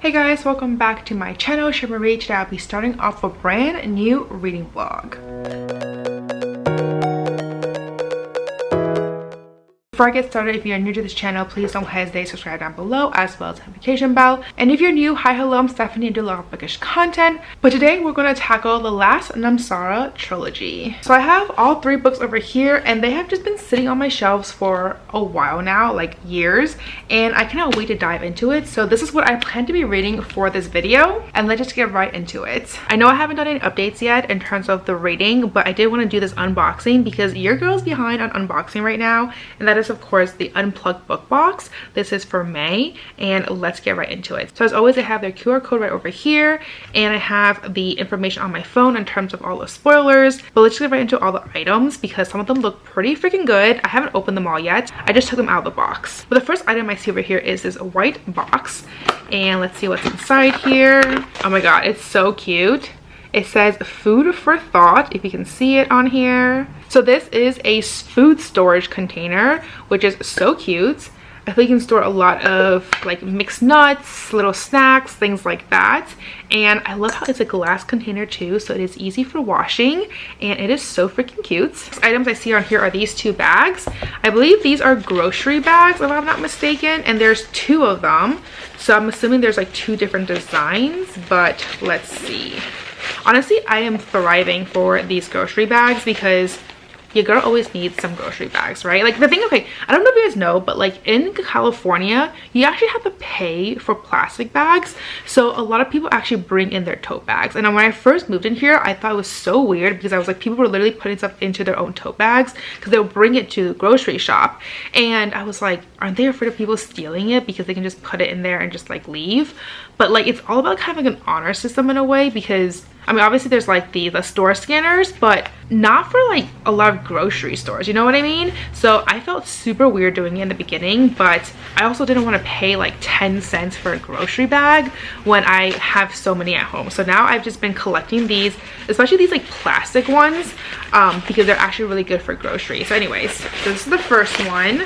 Hey guys, welcome back to my channel, Marie. Today I'll be starting off a brand new reading vlog. Before I get started, if you're new to this channel, please don't hesitate to subscribe down below as well as the notification bell. And if you're new, hi, hello, I'm Stephanie. I do a lot of bookish content. But today we're going to tackle the last Namsara trilogy. So I have all three books over here and they have just been sitting on my shelves for a while now, like years. And I cannot wait to dive into it. So this is what I plan to be reading for this video. And let's just get right into it. I know I haven't done any updates yet in terms of the reading, but I did want to do this unboxing because your girl's behind on unboxing right now. And that is of course the Unplugged book box. This is for May and let's get right into it. So as always, I have their QR code right over here and I have the information on my phone in terms of all the spoilers, but let's get right into all the items because some of them look pretty freaking good. I haven't opened them all yet. I just took them out of the box. But the first item I see over here is this white box and let's see what's inside here. Oh my god, it's so cute. It says food for thought, if you can see it on here. So this is a food storage container, which is so cute. I think you can store a lot of like mixed nuts, little snacks, things like that. And I love how it's a glass container too, so it is easy for washing and it is so freaking cute. The items I see on here are these two bags. I believe these are grocery bags if I'm not mistaken, and there's two of them. So I'm assuming there's like two different designs, but let's see. Honestly, I am thriving for these grocery bags because your girl always needs some grocery bags, right? Like the thing, okay, I don't know if you guys know, but like in California, you actually have to pay for plastic bags. So a lot of people actually bring in their tote bags. And when I first moved in here, I thought it was so weird because I was like, people were literally putting stuff into their own tote bags because they'll bring it to the grocery shop. And I was like, aren't they afraid of people stealing it because they can just put it in there and just like leave? But like, it's all about kind of like an honor system in a way because I mean, obviously there's like the store scanners, but not for like a lot of grocery stores, you know what I mean? So I felt super weird doing it in the beginning, but I also didn't want to pay like 10 cents for a grocery bag when I have so many at home. So now I've just been collecting these, especially these like plastic ones, because they're actually really good for groceries. So anyways, so this is the first one.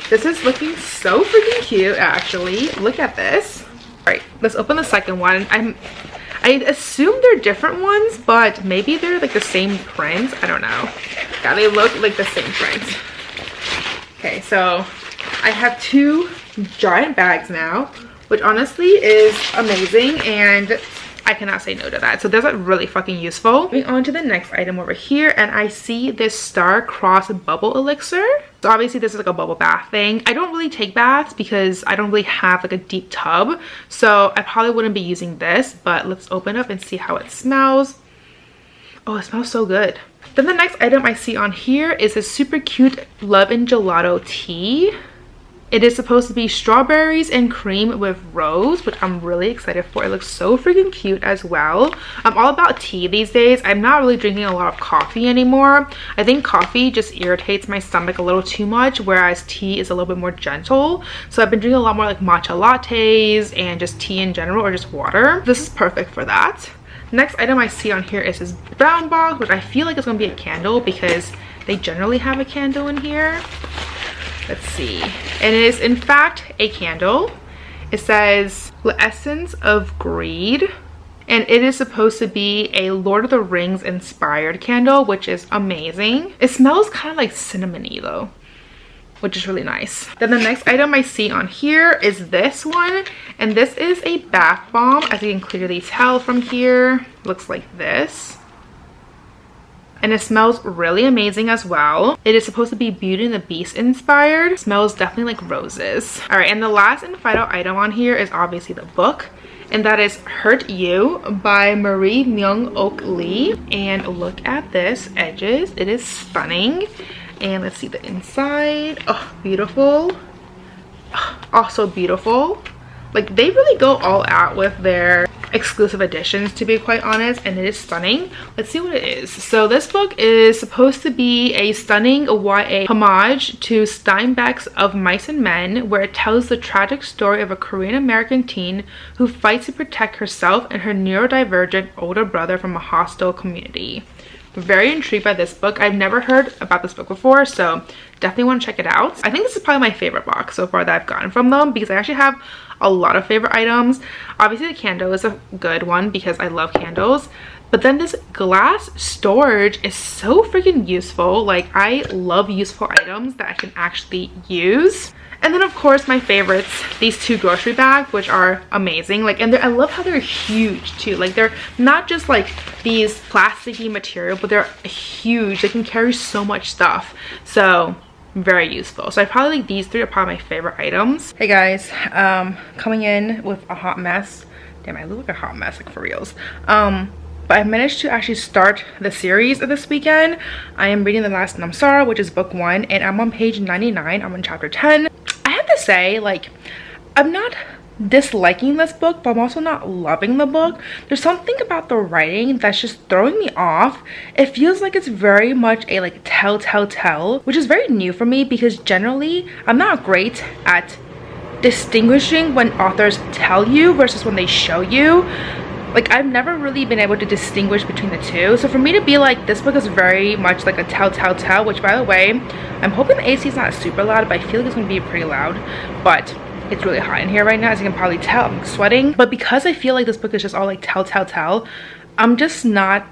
This is looking so freaking cute, actually. Look at this. All right, let's open the second one. I assume they're different ones, but maybe they're like the same print. I don't know. Yeah, they look like the same print. Okay, so I have two giant bags now, which honestly is amazing and I cannot say no to that. So those are really fucking useful. Moving on to the next item over here, and I see this star-crossed bubble elixir. So obviously this is like a bubble bath thing. I don't really take baths because I don't really have like a deep tub. So I probably wouldn't be using this, but let's open up and see how it smells. Oh, it smells so good. Then the next item I see on here is a super cute Love and Gelato tea. It is supposed to be strawberries and cream with rose, which I'm really excited for. It looks so freaking cute as well. I'm all about tea these days. I'm not really drinking a lot of coffee anymore. I think coffee just irritates my stomach a little too much, whereas tea is a little bit more gentle. So I've been drinking a lot more like matcha lattes and just tea in general, or just water. This is perfect for that. Next item I see on here is this brown box, which I feel like is going to be a candle because they generally have a candle in here. Let's see. It is in fact a candle. It says The Essence of Greed, and it is supposed to be a Lord of the Rings inspired candle, which is amazing. It smells kind of like cinnamony though, which is really nice. Then the next item I see on here is this one, and this is a bath bomb. As you can clearly tell from here, looks like this. And it smells really amazing as well. It is supposed to be Beauty and the Beast inspired. It smells definitely like roses. All right, and the last and final item on here is obviously the book, and that is Hurt You by Marie Myung-Ok Lee. And look at this edges. It is stunning. And let's see the inside. Oh, beautiful. Oh, also beautiful. Like they really go all out with their exclusive editions, to be quite honest, and it is stunning. Let's see what it is. So this book is supposed to be a stunning YA homage to Steinbeck's Of Mice and Men, where it tells the tragic story of a Korean American teen who fights to protect herself and her neurodivergent older brother from a hostile community. very intrigued by this book. I've never heard about this book before, so definitely want to check it out. I think this is probably my favorite box so far that I've gotten from them, because I actually have a lot of favorite items. Obviously the candle is a good one because I love candles, but then this glass storage is so freaking useful. Like, I love useful items that I can actually use. And then of course my favorites, these two grocery bags, which are amazing. Like, and I love how they're huge too. Like, they're not just like these plasticky material, but they're huge. They can carry so much stuff. So very useful. So I probably like these three are probably my favorite items. Hey guys, coming in with a hot mess. Damn, I look like a hot mess, like for reals. But I managed to actually start the series this weekend. I am reading the last namsara, which is book 1, and I'm on page 99. I'm on chapter 10. I have to say, like, I'm not disliking this book, but I'm also not loving the book. There's something about the writing that's just throwing me off. It feels like it's very much a like tell, which is very new for me, because generally I'm not great at distinguishing when authors tell you versus when they show you. Like, I've never really been able to distinguish between the two. So for me to be like, this book is very much like a tell, which by the way, I'm hoping the AC is not super loud, but I feel like it's gonna be pretty loud. But it's really hot in here right now, as you can probably tell. I'm sweating. But because I feel like this book is just all like tell, I'm just not,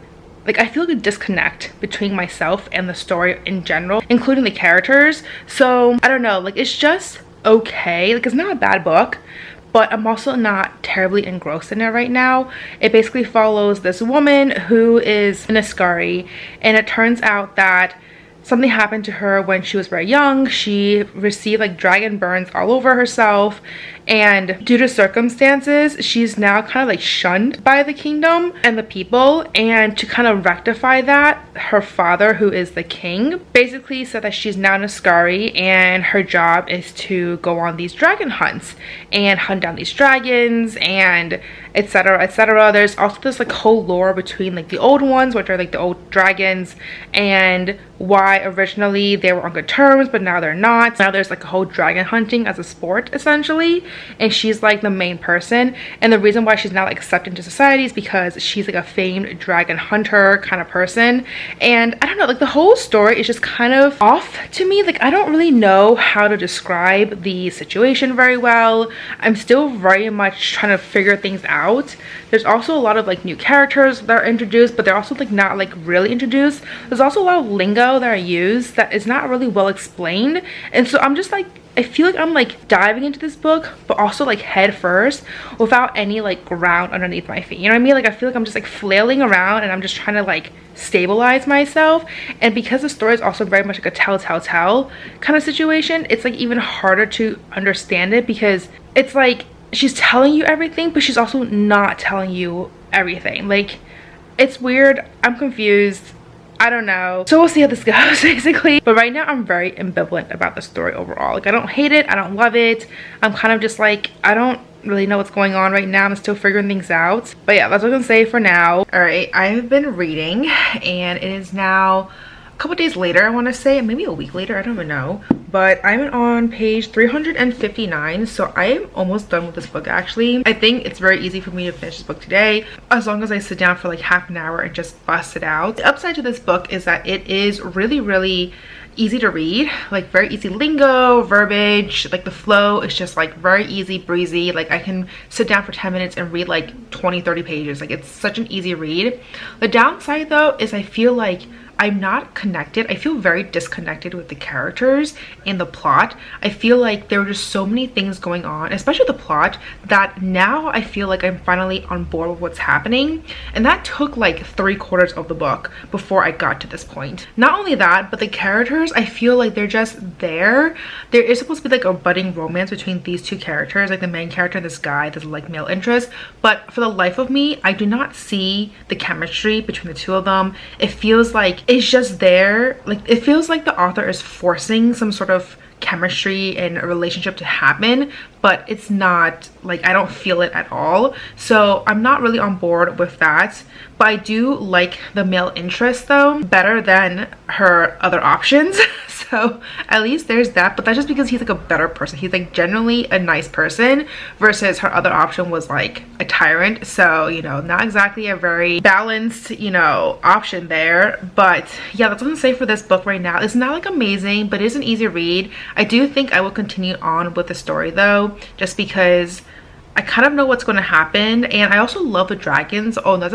like, I feel like a disconnect between myself and the story in general, including the characters. So I don't know, like, it's just okay. Like, it's not a bad book, but I'm also not terribly engrossed in it right now. It basically follows this woman who is an Askari, and it turns out that something happened to her when she was very young. She received like dragon burns all over herself, and due to circumstances, she's now kind of like shunned by the kingdom and the people. And to kind of rectify that, her father, who is the king, basically said that she's now an Askari, and her job is to go on these dragon hunts and hunt down these dragons, and etc, etc. There's also this like whole lore between like the old ones, which are like the old dragons, and why originally they were on good terms but now they're not. Now there's like a whole dragon hunting as a sport essentially, and she's like the main person. And the reason why she's not like accepted into society is because she's like a famed dragon hunter kind of person. And I don't know, like the whole story is just kind of off to me. Like, I don't really know how to describe the situation very well. I'm still very much trying to figure things out. There's also a lot of like new characters that are introduced, but they're also like not like really introduced. There's also a lot of lingo that are used that is not really well explained, and so I'm just like, I feel like I'm like diving into this book but also like head first without any like ground underneath my feet, you know what I mean? Like, I feel like I'm just like flailing around and I'm just trying to like stabilize myself. And because the story is also very much like a tell kind of situation, it's like even harder to understand it, because it's like she's telling you everything but she's also not telling you everything. Like, it's weird. I'm confused. I don't know. So we'll see how this goes basically. But right now I'm very ambivalent about the story overall. Like, I don't hate it, I don't love it. I'm kind of just like, I don't really know what's going on right now. I'm still figuring things out. But yeah, that's what I'm gonna say for now. All right, I've been reading, and it is now a couple days later, I want to say, maybe a week later, I don't even know. But I'm on page 359, so I am almost done with this book actually. I think it's very easy for me to finish this book today, as long as I sit down for like half an hour and just bust it out. The upside to this book is that it is really easy to read, like very easy lingo, verbiage, like the flow is just like very easy breezy. Like, I can sit down for 10 minutes and read like 20-30 pages. Like, it's such an easy read. The downside though is I feel like I'm not connected. I feel very disconnected with the characters and the plot. I feel like there were just so many things going on, especially the plot, that now I feel like I'm finally on board with what's happening. And that took like 3/4 of the book before I got to this point. Not only that, but the characters, I feel like they're just there. There is supposed to be like a budding romance between these two characters, like the main character and this guy, this like male interest. But for the life of me, I do not see the chemistry between the two of them. It feels like it's just there. Like, it feels like the author is forcing some sort of chemistry and a relationship to happen, but it's not, like, I don't feel it at all. So I'm not really on board with that. But I do like the male interest though better than her other options. So at least there's that, but that's just because he's like a better person. He's like generally a nice person versus her other option was like a tyrant. So, you know, not exactly a very balanced, you know, option there. But yeah, that's what I'm saying for this book right now. It's not like amazing, but it is an easy read. I do think I will continue on with the story though, just because I kind of know what's going to happen, and I also love the dragons. Oh, that's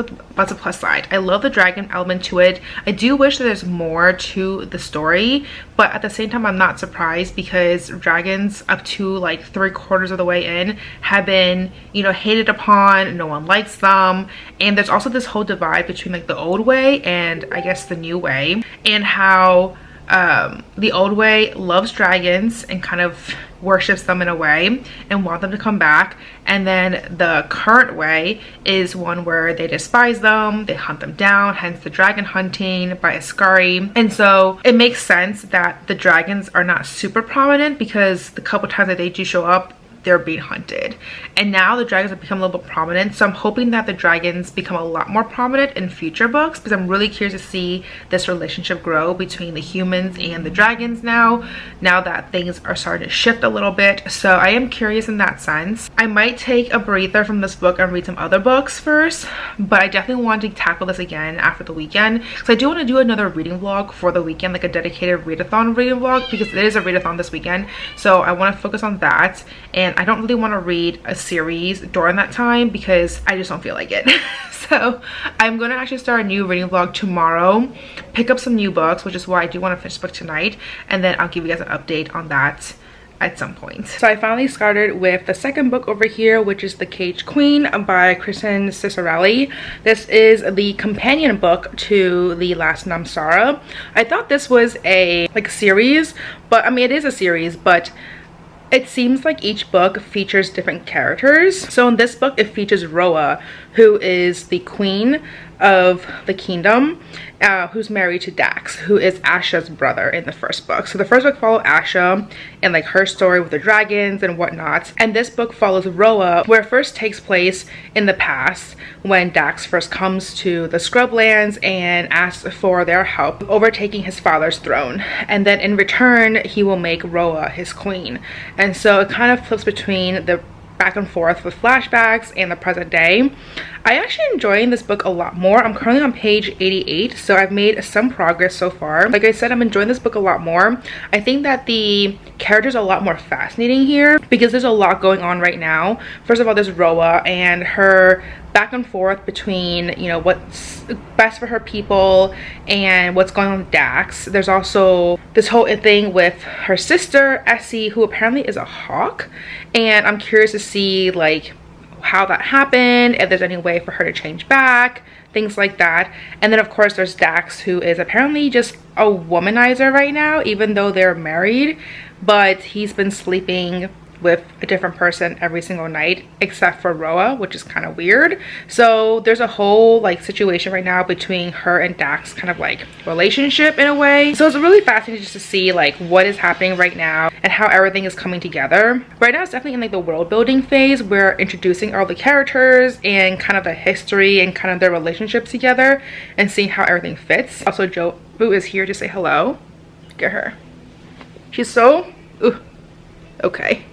a plus side. I love the dragon element to it. I do wish that there's more to the story, but at the same time I'm not surprised because dragons up to like 3/4 of the way in have been, you know, hated upon. No one likes them, and there's also this whole divide between like the old way and I guess the new way, and how the old way loves dragons and kind of worships them in a way and want them to come back, and then the current way is one where they despise them, they hunt them down, hence the dragon hunting by Ascari. And so it makes sense that the dragons are not super prominent because the couple times that they do show up, they're being hunted, and now the dragons have become a little bit prominent. So I'm hoping that the dragons become a lot more prominent in future books, because I'm really curious to see this relationship grow between the humans and the dragons now that things are starting to shift a little bit. So I am curious in that sense. I might take a breather from this book and read some other books first, but I definitely want to tackle this again after the weekend, because I do want to do another reading vlog for the weekend, like a dedicated readathon reading vlog, because it is a readathon this weekend. So I want to focus on that, and I don't really want to read a series during that time because I just don't feel like it. So I'm going to actually start a new reading vlog tomorrow, pick up some new books, which is why I do want to finish the book tonight, and then I'll give you guys an update on that at some point. So I finally started with the second book over here, which is The Caged Queen by Kristen Cicerelli. This is the companion book to the last Namsara. I thought this was a like series, but I mean it is a series, but it seems like each book features different characters. So in this book, it features Roa, who is the queen of the kingdom, who's married to Dax, who is Asha's brother in the first book. So the first book followed Asha and like her story with the dragons and whatnot, and this book follows Roa, where it first takes place in the past when Dax first comes to the Scrublands and asks for their help overtaking his father's throne, and then in return he will make Roa his queen. And so it kind of flips between the back and forth with flashbacks and the present day. I actually enjoying this book a lot more. I'm currently on page 88, so I've made some progress so far. Like I said, I'm enjoying this book a lot more. I think that the characters are a lot more fascinating here because there's a lot going on right now. First of all, there's Roa and her back and forth between, you know, what's best for her people and what's going on with Dax. There's also this whole thing with her sister Essie, who apparently is a hawk, and I'm curious to see like how that happened, if there's any way for her to change back, things like that. And then of course there's Dax, who is apparently just a womanizer right now, even though they're married, but he's been sleeping with a different person every single night except for Roa, which is kind of weird. So there's a whole like situation right now between her and Dax, kind of like relationship in a way. So it's really fascinating just to see like what is happening right now and how everything is coming together. Right now it's definitely in like the world building phase. We're introducing all the characters and kind of the history and kind of their relationships together and seeing how everything fits. Also, Jobu is here to say hello. Look at her. She's so okay.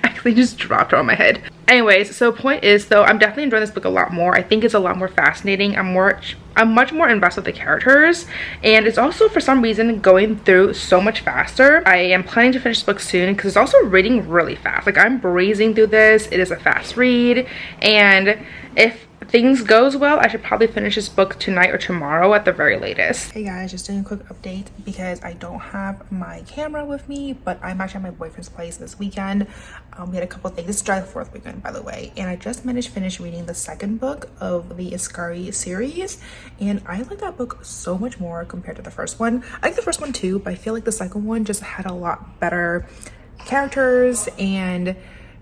Actually just dropped her on my head. Anyways, so point is though, I'm definitely enjoying this book a lot more. I think it's a lot more fascinating. I'm much more invested with the characters, and it's also for some reason going through so much faster. I am planning to finish this book soon because it's also reading really fast. Like I'm breezing through this. It is a fast read, and if things goes well, I should probably finish this book tonight or tomorrow at the very latest. Hey guys, just doing a quick update because I don't have my camera with me, but I'm actually at my boyfriend's place this weekend. We had a couple things. This is July 4th weekend, by the way, and I just managed to finish reading the second book of the Ascari series, and I like that book so much more compared to the first one. I like the first one too, but I feel like the second one just had a lot better characters and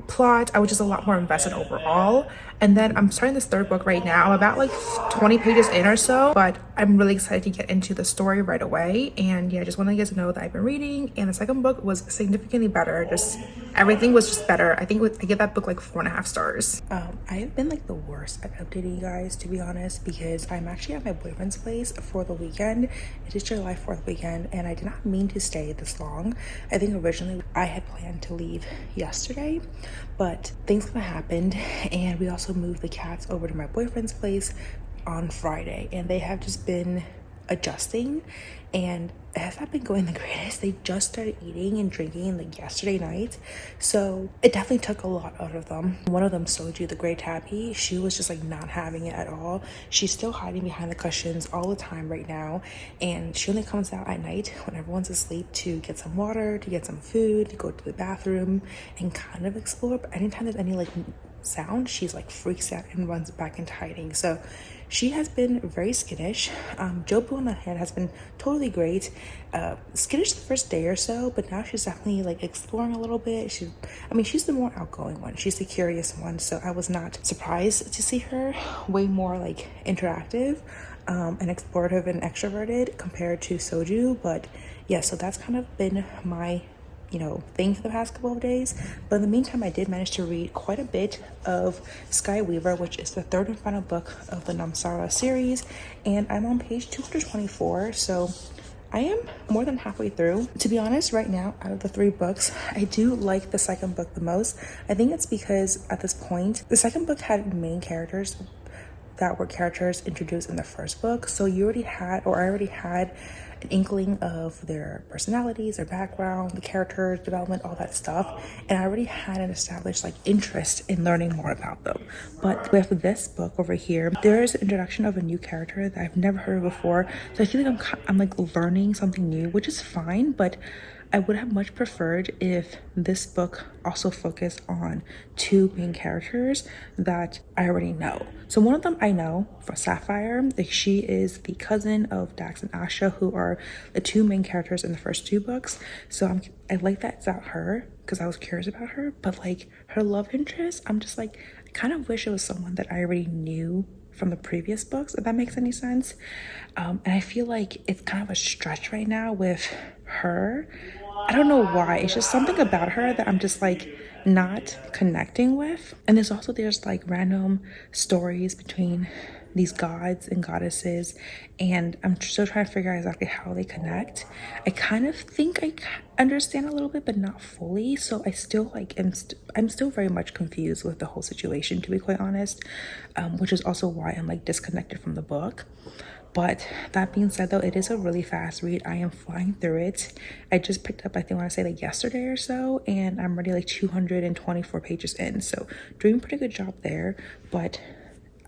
plot. I was just a lot more invested overall. And then I'm starting this third book right now. I'm about like 20 pages in or so, but I'm really excited to get into the story right away. And yeah, I just want you guys to know that I've been reading, and the second book was significantly better. Just everything was just better. I think I give that book like 4.5 stars. I've been like the worst at updating you guys, to be honest, because I'm actually at my boyfriend's place for the weekend. It is July 4th weekend, and I did not mean to stay this long. I think originally I had planned to leave yesterday, but things kind of happened, and we also moved the cats over to my boyfriend's place on Friday, and they have just been adjusting, and it has not been going the greatest. They just started eating and drinking like yesterday night, so it definitely took a lot out of them. One of them, Soju, the gray tabby, she was just like not having it at all. She's still hiding behind the cushions all the time right now, and she only comes out at night when everyone's asleep to get some water, to get some food, to go to the bathroom and kind of explore. But anytime there's any like sound, she's like freaks out and runs back into hiding. So she has been very skittish. Jobu on the hand has been totally great. Skittish the first day or so, but now she's definitely like exploring a little bit. She's the more outgoing one. She's the curious one. So I was not surprised to see her way more like interactive and explorative and extroverted compared to Soju. But yeah, so that's kind of been my thing for the past couple of days. But in the meantime, I did manage to read quite a bit of Sky Weaver, which is the third and final book of the Namsara series, and I'm on page 224, so I am more than halfway through. To be honest, right now, out of the 3 books, I do like the second book the most. I think it's because at this point, the second book had main characters that were characters introduced in the first book, so I already had an inkling of their personalities, their background, the character development, all that stuff, and I already had an established like interest in learning more about them. But with this book over here, there is an introduction of a new character that I've never heard of before, so I feel like I'm like learning something new, which is fine, but I would have much preferred if this book also focused on 2 main characters that I already know. So one of them I know, for Sapphire, like she is the cousin of Dax and Asha, who are the 2 main characters in the first 2 books. So I like that it's about her because I was curious about her, but like her love interest, I'm just like, I kind of wish it was someone that I already knew from the previous books, if that makes any sense. And I feel like it's kind of a stretch right now with her. I don't know why. It's just something about her that I'm just like not connecting with. And there's like random stories between these gods and goddesses, and I'm still trying to figure out exactly how they connect. I kind of think I understand a little bit, but not fully. So I still like I'm still very much confused with the whole situation, to be quite honest, which is also why I'm like disconnected from the book. But that being said, though, it is a really fast read. I am flying through it. I just picked up, I want to say like yesterday or so, and I'm already like 224 pages in. So doing a pretty good job there. But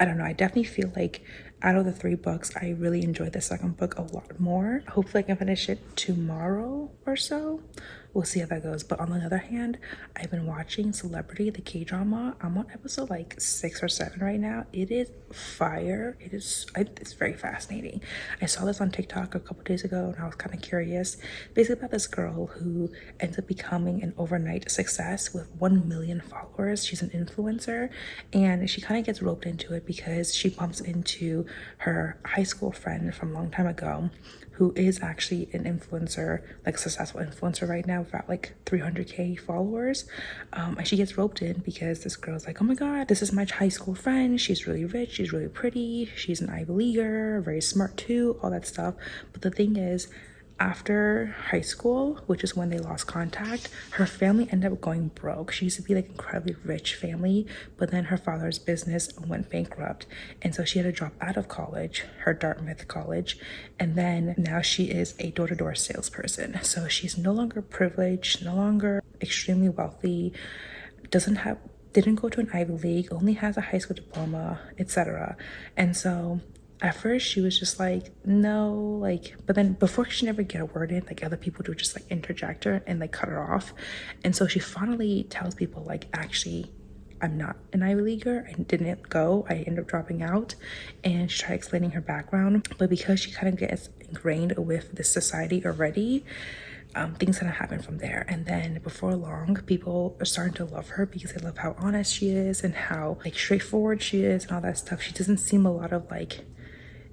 I don't know, I definitely feel like out of the 3 books, I really enjoyed the second book a lot more. Hopefully I can finish it tomorrow or so. We'll see how that goes. But on the other hand, I've been watching Celebrity, the K-drama. I'm on episode like 6 or 7 right now. It is fire. It's very fascinating. I saw this on TikTok a couple days ago, and I was kind of curious. Basically about this girl who ends up becoming an overnight success with 1 million followers. She's an influencer, and she kind of gets roped into it because she bumps into her high school friend from a long time ago, who is actually an influencer, like a successful influencer right now, about like 300k followers. And she gets roped in because this girl's like, oh my god, this is my high school friend. She's really rich, she's really pretty, she's an Ivy Leaguer, very smart too, all that stuff. But the thing is, after high school, which is when they lost contact, her family ended up going broke. She used to be like incredibly rich family, but then her father's business went bankrupt, and so she had to drop out of college, her Dartmouth college, and then now she is a door-to-door salesperson. So she's no longer privileged, no longer extremely wealthy, didn't go to an Ivy League, only has a high school diploma, etc. And so at first she was just like, no, like, but then before she never get a word in, like other people would just like interject her and like cut her off. And so she finally tells people like, actually, I'm not an Ivy Leaguer. I didn't go. I ended up dropping out. And she tried explaining her background. But because she kind of gets ingrained with this society already, things gonna happen from there. And then before long, people are starting to love her because they love how honest she is and how like straightforward she is and all that stuff. She doesn't seem a lot of like,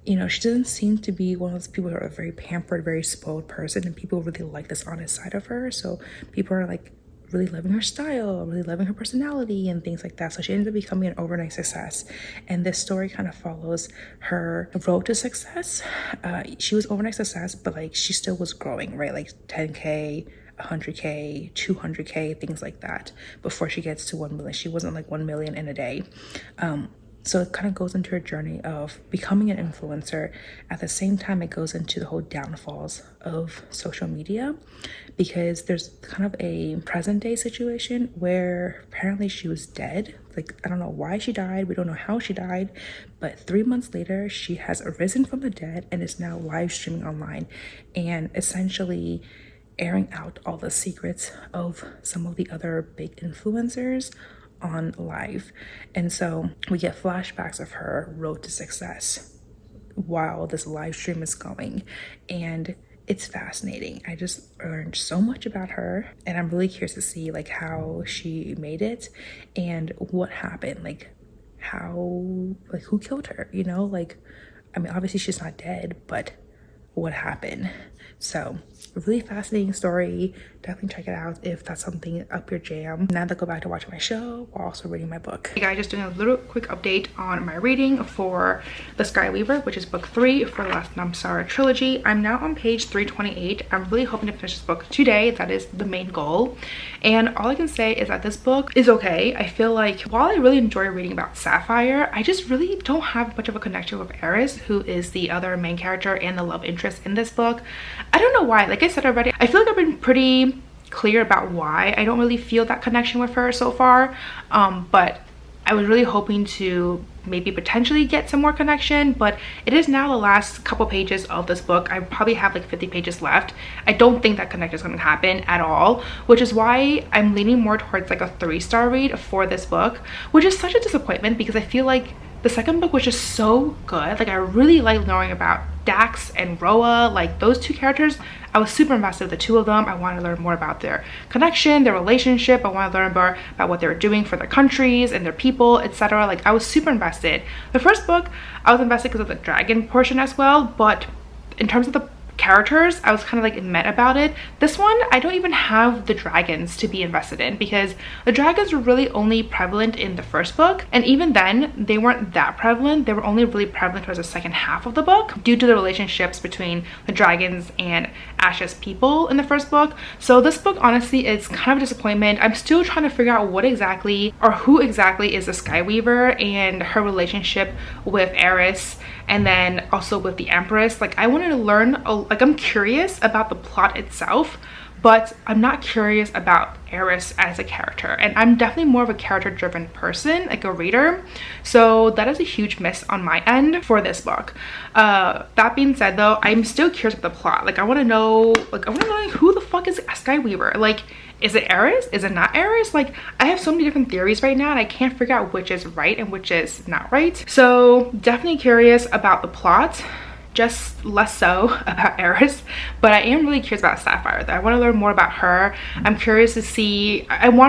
you know, she doesn't seem to be one of those people who are a very pampered, very spoiled person, and people really like this honest side of her. So people are like really loving her style, really loving her personality and things like that. So she ended up becoming an overnight success. And this story kind of follows her road to success. She was overnight success, but like she still was growing, right? Like 10K, 100K, 200K, things like that before she gets to 1 million. She wasn't like 1 million in a day. So it kind of goes into her journey of becoming an influencer. At the same time, it goes into the whole downfalls of social media, because there's kind of a present day situation where apparently she was dead. Like, I don't know why she died. We don't know how she died. But 3 months later, she has arisen from the dead and is now live streaming online and essentially airing out all the secrets of some of the other big influencers on live. And so we get flashbacks of her road to success while this live stream is going, and it's fascinating. I just learned so much about her, and I'm really curious to see like how she made it and what happened, like how, like who killed her, you know? Like, I mean, obviously she's not dead, but what happened? So a really fascinating story. Definitely check it out if that's something up your jam. Now that I go back to watching my show while also reading my book. Hey guys, just doing a little quick update on my reading for The Sky Weaver, which is book 3 for the last Namsara trilogy. I'm now on page 328. I'm really hoping to finish this book today. That is the main goal. And all I can say is that this book is okay. I feel like while I really enjoy reading about Sapphire, I just really don't have much of a connection with Eris, who is the other main character and the love interest in this book. I don't know why. Like I said already, I feel like I've been pretty clear about why I don't really feel that connection with her so far, but I was really hoping to maybe potentially get some more connection. But it is now the last couple pages of this book. I probably have like 50 pages left. I don't think that connection is going to happen at all, which is why I'm leaning more towards like a 3-star read for this book, which is such a disappointment because I feel like the second book was just so good. Like I really like knowing about Dax and Roa, like those two characters. I was super invested with the two of them. I wanted to learn more about their connection, their relationship. I wanted to learn more about what they were doing for their countries and their people, etc. Like I was super invested. The first book, I was invested because of the dragon portion as well, but in terms of the characters, I was kind of like meh about it. This one, I don't even have the dragons to be invested in because the dragons were really only prevalent in the first book, and even then they weren't that prevalent. They were only really prevalent towards the second half of the book due to the relationships between the dragons and Ash's people in the first book. So this book honestly is kind of a disappointment. I'm still trying to figure out what exactly or who exactly is the Sky Weaver and her relationship with Eris, and then also with the Empress. Like I wanted to learn, like I'm curious about the plot itself, but I'm not curious about Eris as a character, and I'm definitely more of a character driven person, like a reader. So that is a huge miss on my end for this book. That being said though, I'm still curious about the plot. Like I want to know, like who the fuck is Sky Weaver? Like, is it Eris? Is it not Eris? Like I have so many different theories right now and I can't figure out which is right and which is not right. So definitely curious about the plot, just less so about Eris, but I am really curious about Sapphire. I want to learn more about her. I'm curious to see, I'm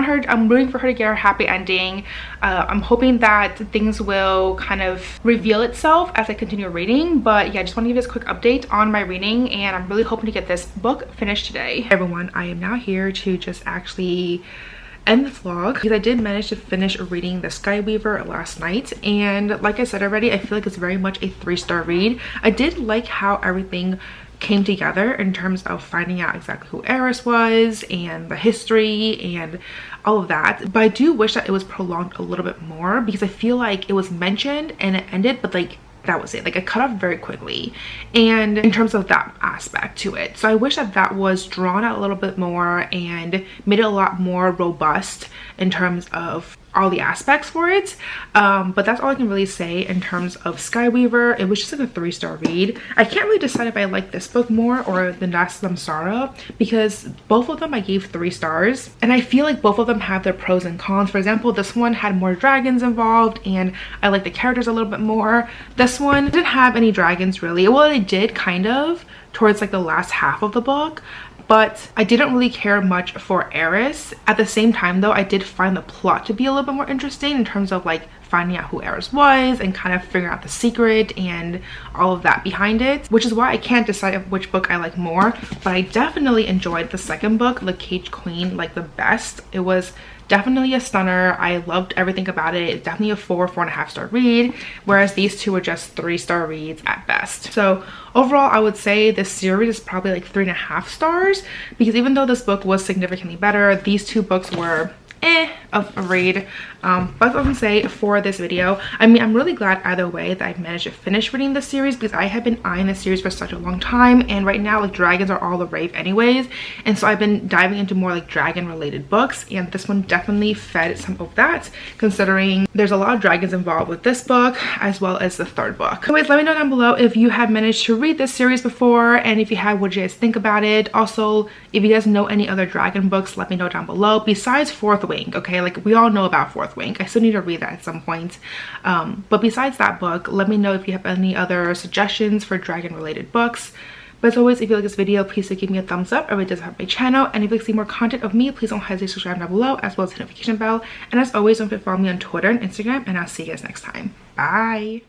rooting for her to get her happy ending. I'm hoping that things will kind of reveal itself as I continue reading. But yeah, I just want to give this quick update on my reading, and I'm really hoping to get this book finished today. Hey everyone, I am now here to just actually end the vlog because I did manage to finish reading The Sky Weaver last night, and like I said already, I feel like it's very much a 3-star read. I did like how everything came together in terms of finding out exactly who Eris was and the history and all of that, but I do wish that it was prolonged a little bit more because I feel like it was mentioned and it ended, but like that was it. Like it cut off very quickly, and in terms of that aspect to it, so I wish that that was drawn out a little bit more and made it a lot more robust in terms of all the aspects for it. But that's all I can really say in terms of Sky Weaver. It was just like a 3-star read. I can't really decide if I like this book more or the last Namsara because both of them I gave 3 stars, and I feel like both of them have their pros and cons. For example, this one had more dragons involved and I like the characters a little bit more. This one didn't have any dragons really. Well, it did kind of towards like the last half of the book, but I didn't really care much for Eris. At the same time though, I did find the plot to be a little bit more interesting in terms of like finding out who Eris was and kind of figuring out the secret and all of that behind it, which is why I can't decide which book I like more. But I definitely enjoyed the second book, The Caged Queen, like the best. It was definitely a stunner. I loved everything about it. It's definitely a 4.5 star read, whereas these two were just 3-star reads at best. So overall, I would say this series is probably like 3.5 stars, because even though this book was significantly better, these two books were of a read. But I was gonna say for this video, I mean, I'm really glad either way that I've managed to finish reading this series, because I have been eyeing this series for such a long time, and right now like dragons are all the rave anyways, and so I've been diving into more like dragon related books, and this one definitely fed some of that, considering there's a lot of dragons involved with this book as well as the third book. Anyways, let me know down below if you have managed to read this series before, and if you have, what you guys think about it. Also, if you guys know any other dragon books, let me know down below besides Fourth Wing. Okay, like we all know about Fourth Wing. I still need to read that at some point, but besides that book, let me know if you have any other suggestions for dragon related books. But as always, if you like this video, please do give me a thumbs up. It does help my channel, and if you like to see more content of me, please don't hesitate to subscribe down below, as well as the notification bell. And as always, don't forget to follow me on Twitter and Instagram, and I'll see you guys next time. Bye.